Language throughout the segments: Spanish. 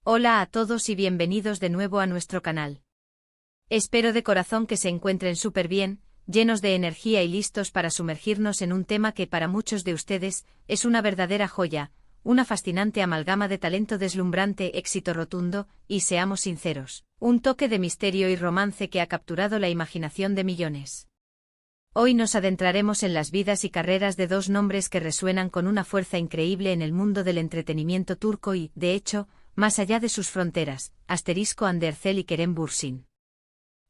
Hola a todos y bienvenidos de nuevo a nuestro canal. Espero de corazón que se encuentren súper bien, llenos de energía y listos para sumergirnos en un tema que para muchos de ustedes es una verdadera joya, una fascinante amalgama de talento deslumbrante, éxito rotundo, y seamos sinceros, un toque de misterio y romance que ha capturado la imaginación de millones. Hoy nos adentraremos en las vidas y carreras de dos nombres que resuenan con una fuerza increíble en el mundo del entretenimiento turco y, de hecho, más allá de sus fronteras, Hande Erçel y Kerem Bürsin.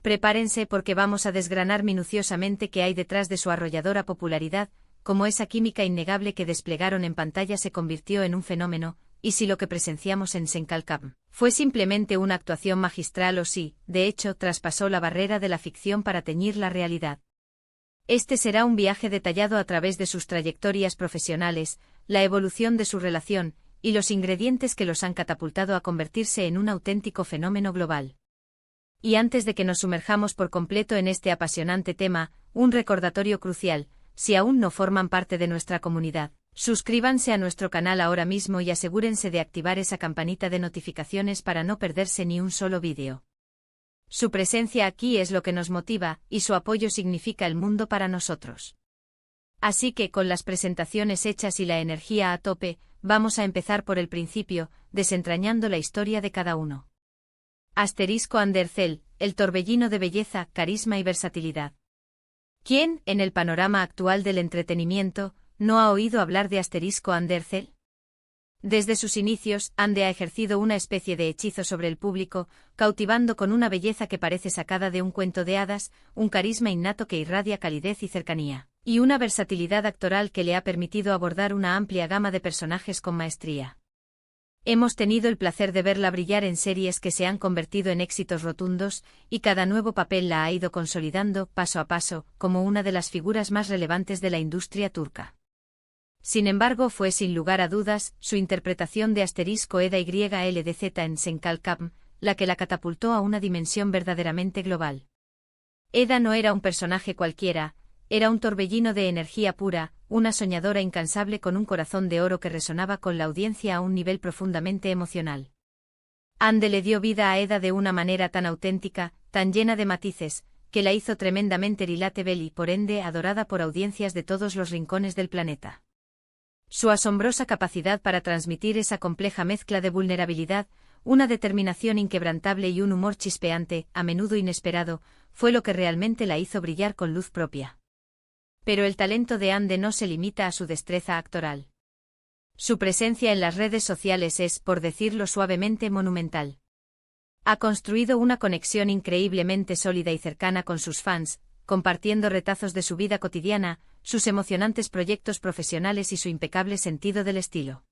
Prepárense porque vamos a desgranar minuciosamente qué hay detrás de su arrolladora popularidad, cómo esa química innegable que desplegaron en pantalla se convirtió en un fenómeno, y si lo que presenciamos en Senkalkam fue simplemente una actuación magistral o si, de hecho, traspasó la barrera de la ficción para teñir la realidad. Este será un viaje detallado a través de sus trayectorias profesionales, la evolución de su relación, y los ingredientes que los han catapultado a convertirse en un auténtico fenómeno global. Y antes de que nos sumerjamos por completo en este apasionante tema, un recordatorio crucial: si aún no forman parte de nuestra comunidad, suscríbanse a nuestro canal ahora mismo y asegúrense de activar esa campanita de notificaciones para no perderse ni un solo vídeo. Su presencia aquí es lo que nos motiva, y su apoyo significa el mundo para nosotros. Así que, con las presentaciones hechas y la energía a tope, vamos a empezar por el principio, desentrañando la historia de cada uno. Hande Erçel, el torbellino de belleza, carisma y versatilidad. ¿Quién, en el panorama actual del entretenimiento, no ha oído hablar de Hande Erçel? Desde sus inicios, Hande ha ejercido una especie de hechizo sobre el público, cautivando con una belleza que parece sacada de un cuento de hadas, un carisma innato que irradia calidez y cercanía, y una versatilidad actoral que le ha permitido abordar una amplia gama de personajes con maestría. Hemos tenido el placer de verla brillar en series que se han convertido en éxitos rotundos, y cada nuevo papel la ha ido consolidando, paso a paso, como una de las figuras más relevantes de la industria turca. Sin embargo, fue sin lugar a dudas su interpretación de Eda YLDZ en Senkalkam la que la catapultó a una dimensión verdaderamente global. Eda no era un personaje cualquiera, era un torbellino de energía pura, una soñadora incansable con un corazón de oro que resonaba con la audiencia a un nivel profundamente emocional. Hande le dio vida a Eda de una manera tan auténtica, tan llena de matices, que la hizo tremendamente relatable y por ende adorada por audiencias de todos los rincones del planeta. Su asombrosa capacidad para transmitir esa compleja mezcla de vulnerabilidad, una determinación inquebrantable y un humor chispeante, a menudo inesperado, fue lo que realmente la hizo brillar con luz propia. Pero el talento de Hande no se limita a su destreza actoral. Su presencia en las redes sociales es, por decirlo suavemente, monumental. Ha construido una conexión increíblemente sólida y cercana con sus fans, compartiendo retazos de su vida cotidiana, sus emocionantes proyectos profesionales y su impecable sentido del estilo.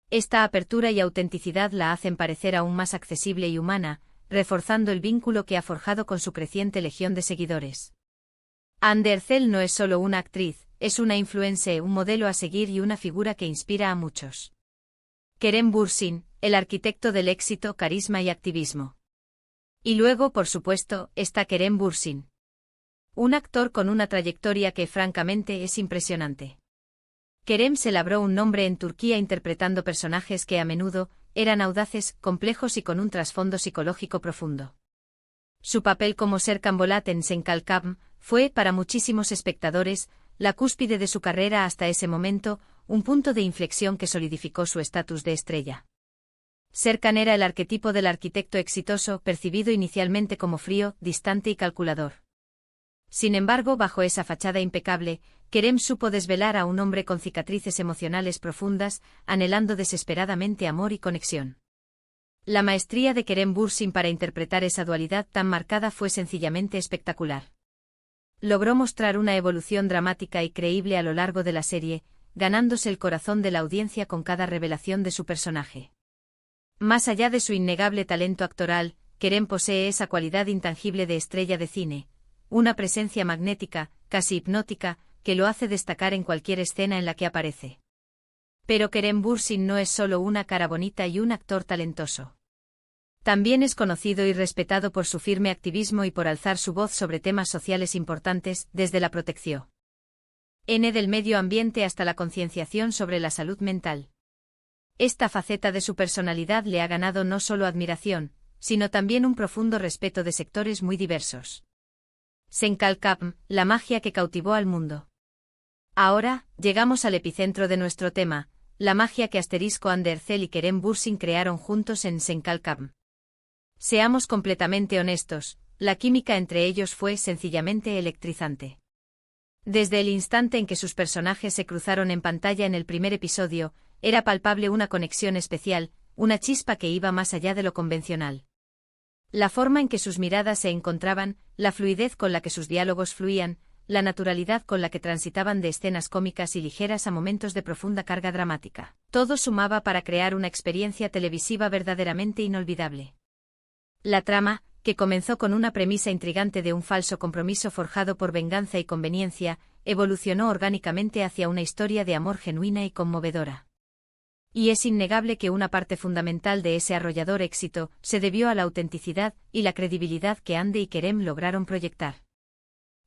Esta apertura y autenticidad la hacen parecer aún más accesible y humana, reforzando el vínculo que ha forjado con su creciente legión de seguidores. Hande Erçel no es solo una actriz, es una influencer, un modelo a seguir y una figura que inspira a muchos. Kerem Bürsin, el arquitecto del éxito, carisma y activismo. Y luego, por supuesto, está Kerem Bürsin. Un actor con una trayectoria que francamente es impresionante. Kerem se labró un nombre en Turquía interpretando personajes que a menudo eran audaces, complejos y con un trasfondo psicológico profundo. Su papel como Serkan Bolat en Senkalkam fue, para muchísimos espectadores, la cúspide de su carrera hasta ese momento, un punto de inflexión que solidificó su estatus de estrella. Serkan era el arquetipo del arquitecto exitoso, percibido inicialmente como frío, distante y calculador. Sin embargo, bajo esa fachada impecable, Kerem supo desvelar a un hombre con cicatrices emocionales profundas, anhelando desesperadamente amor y conexión. La maestría de Kerem Bürsin para interpretar esa dualidad tan marcada fue sencillamente espectacular. Logró mostrar una evolución dramática y creíble a lo largo de la serie, ganándose el corazón de la audiencia con cada revelación de su personaje. Más allá de su innegable talento actoral, Kerem posee esa cualidad intangible de estrella de cine, una presencia magnética, casi hipnótica, que lo hace destacar en cualquier escena en la que aparece. Pero Kerem Bürsin no es solo una cara bonita y un actor talentoso. También es conocido y respetado por su firme activismo y por alzar su voz sobre temas sociales importantes, desde la protección del medio ambiente hasta la concienciación sobre la salud mental. Esta faceta de su personalidad le ha ganado no solo admiración, sino también un profundo respeto de sectores muy diversos. Senkalkam, la magia que cautivó al mundo. Ahora, llegamos al epicentro de nuestro tema, la magia que Asterisco Andercel y Kerem Bürsin crearon juntos en Senkalkam. Seamos completamente honestos, la química entre ellos fue sencillamente electrizante. Desde el instante en que sus personajes se cruzaron en pantalla en el primer episodio, era palpable una conexión especial, una chispa que iba más allá de lo convencional. La forma en que sus miradas se encontraban, la fluidez con la que sus diálogos fluían, la naturalidad con la que transitaban de escenas cómicas y ligeras a momentos de profunda carga dramática. Todo sumaba para crear una experiencia televisiva verdaderamente inolvidable. La trama, que comenzó con una premisa intrigante de un falso compromiso forjado por venganza y conveniencia, evolucionó orgánicamente hacia una historia de amor genuina y conmovedora. Y es innegable que una parte fundamental de ese arrollador éxito se debió a la autenticidad y la credibilidad que Hande y Kerem lograron proyectar.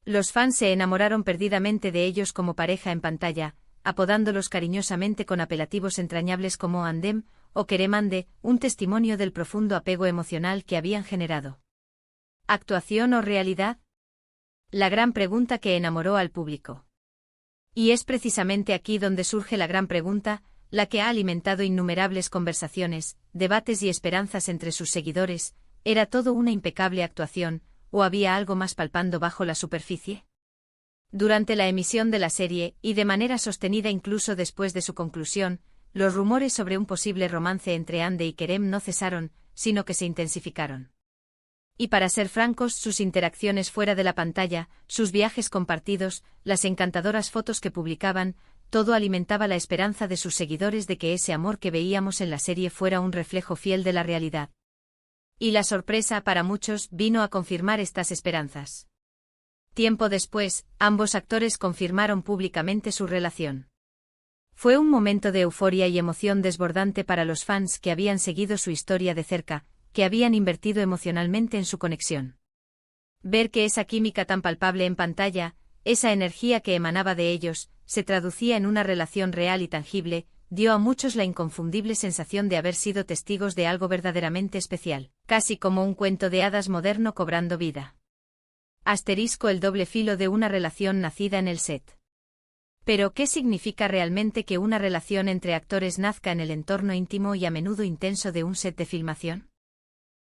Los fans se enamoraron perdidamente de ellos como pareja en pantalla, apodándolos cariñosamente con apelativos entrañables como Handem o Kerem Hande, un testimonio del profundo apego emocional que habían generado. ¿Actuación o realidad? La gran pregunta que enamoró al público. Y es precisamente aquí donde surge la gran pregunta, la que ha alimentado innumerables conversaciones, debates y esperanzas entre sus seguidores. ¿Era todo una impecable actuación, o había algo más palpando bajo la superficie? Durante la emisión de la serie, y de manera sostenida incluso después de su conclusión, los rumores sobre un posible romance entre Hande y Kerem no cesaron, sino que se intensificaron. Y para ser francos, sus interacciones fuera de la pantalla, sus viajes compartidos, las encantadoras fotos que publicaban, todo alimentaba la esperanza de sus seguidores de que ese amor que veíamos en la serie fuera un reflejo fiel de la realidad. Y la sorpresa para muchos vino a confirmar estas esperanzas. Tiempo después, ambos actores confirmaron públicamente su relación. Fue un momento de euforia y emoción desbordante para los fans que habían seguido su historia de cerca, que habían invertido emocionalmente en su conexión. Ver que esa química tan palpable en pantalla, esa energía que emanaba de ellos, se traducía en una relación real y tangible, dio a muchos la inconfundible sensación de haber sido testigos de algo verdaderamente especial, casi como un cuento de hadas moderno cobrando vida. Asterisco el doble filo de una relación nacida en el set. Pero ¿qué significa realmente que una relación entre actores nazca en el entorno íntimo y a menudo intenso de un set de filmación?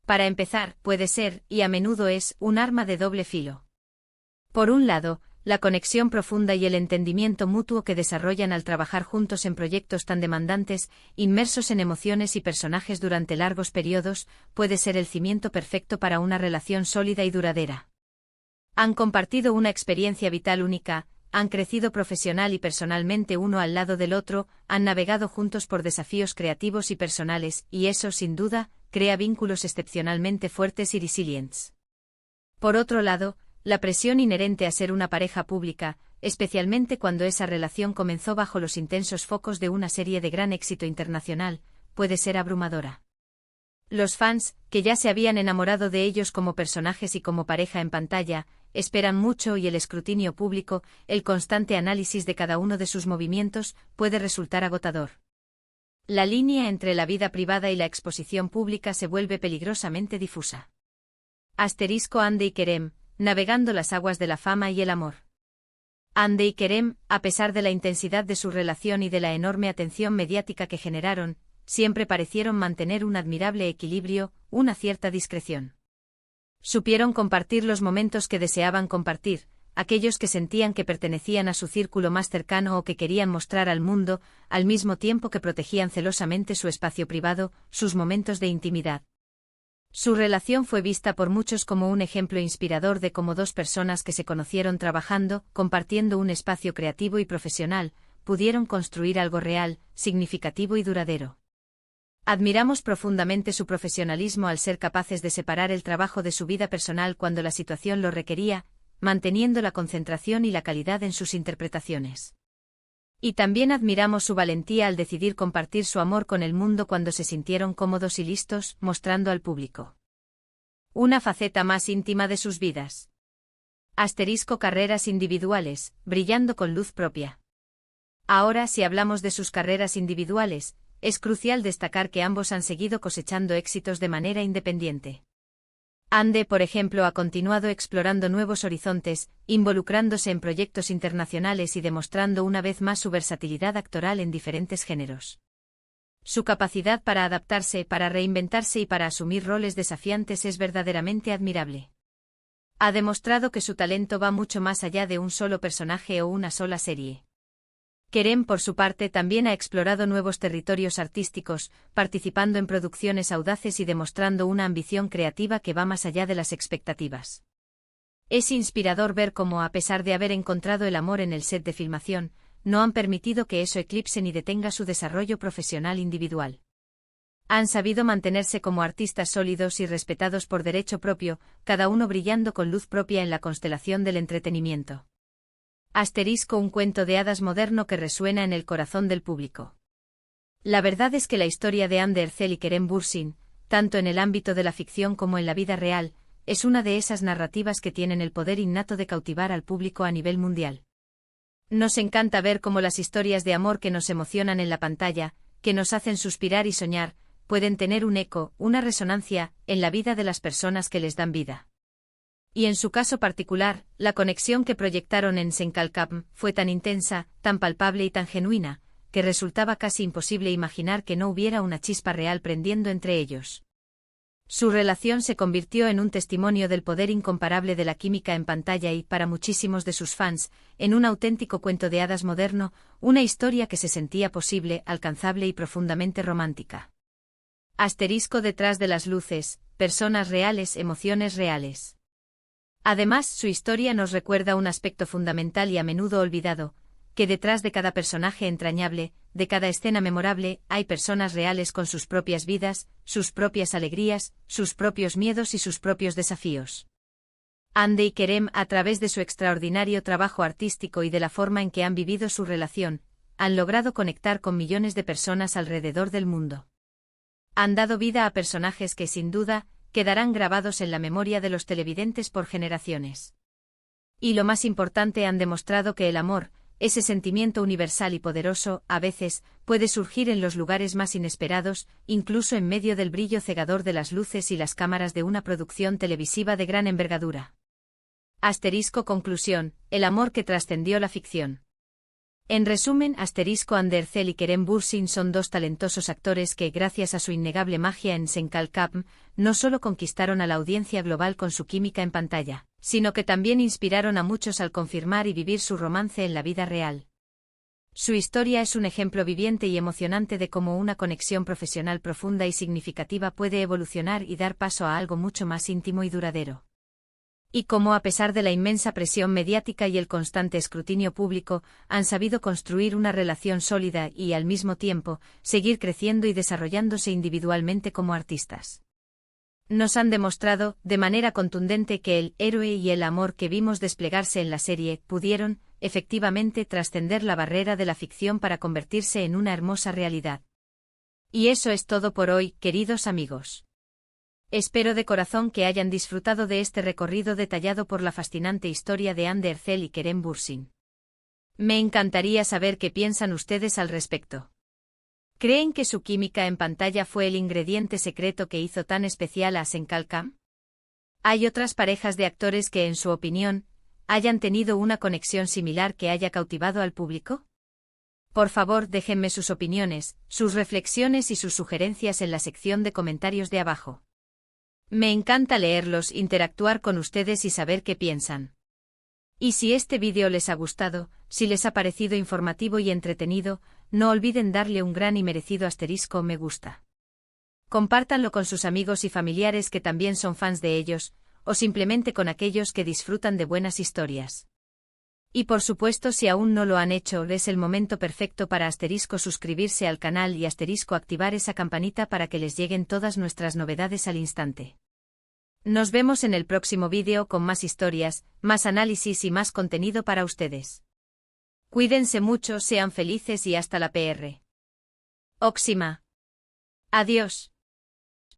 Para empezar, puede ser, y a menudo es, un arma de doble filo. Por un lado, la conexión profunda y el entendimiento mutuo que desarrollan al trabajar juntos en proyectos tan demandantes, inmersos en emociones y personajes durante largos periodos, puede ser el cimiento perfecto para una relación sólida y duradera. Han compartido una experiencia vital única, han crecido profesional y personalmente uno al lado del otro, han navegado juntos por desafíos creativos y personales, y eso, sin duda, crea vínculos excepcionalmente fuertes y resilientes. Por otro lado, la presión inherente a ser una pareja pública, especialmente cuando esa relación comenzó bajo los intensos focos de una serie de gran éxito internacional, puede ser abrumadora. Los fans, que ya se habían enamorado de ellos como personajes y como pareja en pantalla, esperan mucho y el escrutinio público, el constante análisis de cada uno de sus movimientos, puede resultar agotador. La línea entre la vida privada y la exposición pública se vuelve peligrosamente difusa. Asterisco Hande y Kerem, navegando las aguas de la fama y el amor. Hande y Kerem, a pesar de la intensidad de su relación y de la enorme atención mediática que generaron, siempre parecieron mantener un admirable equilibrio, una cierta discreción. Supieron compartir los momentos que deseaban compartir, aquellos que sentían que pertenecían a su círculo más cercano o que querían mostrar al mundo, al mismo tiempo que protegían celosamente su espacio privado, sus momentos de intimidad. Su relación fue vista por muchos como un ejemplo inspirador de cómo dos personas que se conocieron trabajando, compartiendo un espacio creativo y profesional, pudieron construir algo real, significativo y duradero. Admiramos profundamente su profesionalismo al ser capaces de separar el trabajo de su vida personal cuando la situación lo requería, manteniendo la concentración y la calidad en sus interpretaciones. Y también admiramos su valentía al decidir compartir su amor con el mundo cuando se sintieron cómodos y listos, mostrando al público una faceta más íntima de sus vidas. Asterisco carreras individuales, brillando con luz propia. Ahora, si hablamos de sus carreras individuales, es crucial destacar que ambos han seguido cosechando éxitos de manera independiente. Ande, por ejemplo, ha continuado explorando nuevos horizontes, involucrándose en proyectos internacionales y demostrando una vez más su versatilidad actoral en diferentes géneros. Su capacidad para adaptarse, para reinventarse y para asumir roles desafiantes es verdaderamente admirable. Ha demostrado que su talento va mucho más allá de un solo personaje o una sola serie. Kerem, por su parte, también ha explorado nuevos territorios artísticos, participando en producciones audaces y demostrando una ambición creativa que va más allá de las expectativas. Es inspirador ver cómo, a pesar de haber encontrado el amor en el set de filmación, no han permitido que eso eclipse ni detenga su desarrollo profesional individual. Han sabido mantenerse como artistas sólidos y respetados por derecho propio, cada uno brillando con luz propia en la constelación del entretenimiento. Asterisco, un cuento de hadas moderno que resuena en el corazón del público. La verdad es que la historia de Hande Erçel y Kerem Bürsin, tanto en el ámbito de la ficción como en la vida real, es una de esas narrativas que tienen el poder innato de cautivar al público a nivel mundial. Nos encanta ver cómo las historias de amor que nos emocionan en la pantalla, que nos hacen suspirar y soñar, pueden tener un eco, una resonancia, en la vida de las personas que les dan vida. Y en su caso particular, la conexión que proyectaron en Senkalkam fue tan intensa, tan palpable y tan genuina, que resultaba casi imposible imaginar que no hubiera una chispa real prendiendo entre ellos. Su relación se convirtió en un testimonio del poder incomparable de la química en pantalla y, para muchísimos de sus fans, en un auténtico cuento de hadas moderno, una historia que se sentía posible, alcanzable y profundamente romántica. Asterisco, detrás de las luces, personas reales, emociones reales. Además, su historia nos recuerda un aspecto fundamental y a menudo olvidado, que detrás de cada personaje entrañable, de cada escena memorable, hay personas reales con sus propias vidas, sus propias alegrías, sus propios miedos y sus propios desafíos. Hande y Kerem, a través de su extraordinario trabajo artístico y de la forma en que han vivido su relación, han logrado conectar con millones de personas alrededor del mundo. Han dado vida a personajes que, sin duda, quedarán grabados en la memoria de los televidentes por generaciones. Y lo más importante, han demostrado que el amor, ese sentimiento universal y poderoso, a veces, puede surgir en los lugares más inesperados, incluso en medio del brillo cegador de las luces y las cámaras de una producción televisiva de gran envergadura. Asterisco, conclusión, el amor que trascendió la ficción. En resumen, asterisco, Hande Erçel y Kerem Bürsin son dos talentosos actores que, gracias a su innegable magia en Senkalkam, no solo conquistaron a la audiencia global con su química en pantalla, sino que también inspiraron a muchos al confirmar y vivir su romance en la vida real. Su historia es un ejemplo viviente y emocionante de cómo una conexión profesional profunda y significativa puede evolucionar y dar paso a algo mucho más íntimo y duradero. Y cómo, a pesar de la inmensa presión mediática y el constante escrutinio público, han sabido construir una relación sólida y, al mismo tiempo, seguir creciendo y desarrollándose individualmente como artistas. Nos han demostrado, de manera contundente, que el héroe y el amor que vimos desplegarse en la serie pudieron, efectivamente, trascender la barrera de la ficción para convertirse en una hermosa realidad. Y eso es todo por hoy, queridos amigos. Espero de corazón que hayan disfrutado de este recorrido detallado por la fascinante historia de Hande Erçel y Kerem Bürsin. Me encantaría saber qué piensan ustedes al respecto. ¿Creen que su química en pantalla fue el ingrediente secreto que hizo tan especial a Senkalkam? ¿Hay otras parejas de actores que, en su opinión, hayan tenido una conexión similar que haya cautivado al público? Por favor, déjenme sus opiniones, sus reflexiones y sus sugerencias en la sección de comentarios de abajo. Me encanta leerlos, interactuar con ustedes y saber qué piensan. Y si este vídeo les ha gustado, si les ha parecido informativo y entretenido, no olviden darle un gran y merecido asterisco me gusta. Compártanlo con sus amigos y familiares que también son fans de ellos, o simplemente con aquellos que disfrutan de buenas historias. Y por supuesto, si aún no lo han hecho, es el momento perfecto para asterisco suscribirse al canal y asterisco activar esa campanita para que les lleguen todas nuestras novedades al instante. Nos vemos en el próximo vídeo con más historias, más análisis y más contenido para ustedes. Cuídense mucho, sean felices y hasta la PR. Óxima. Adiós.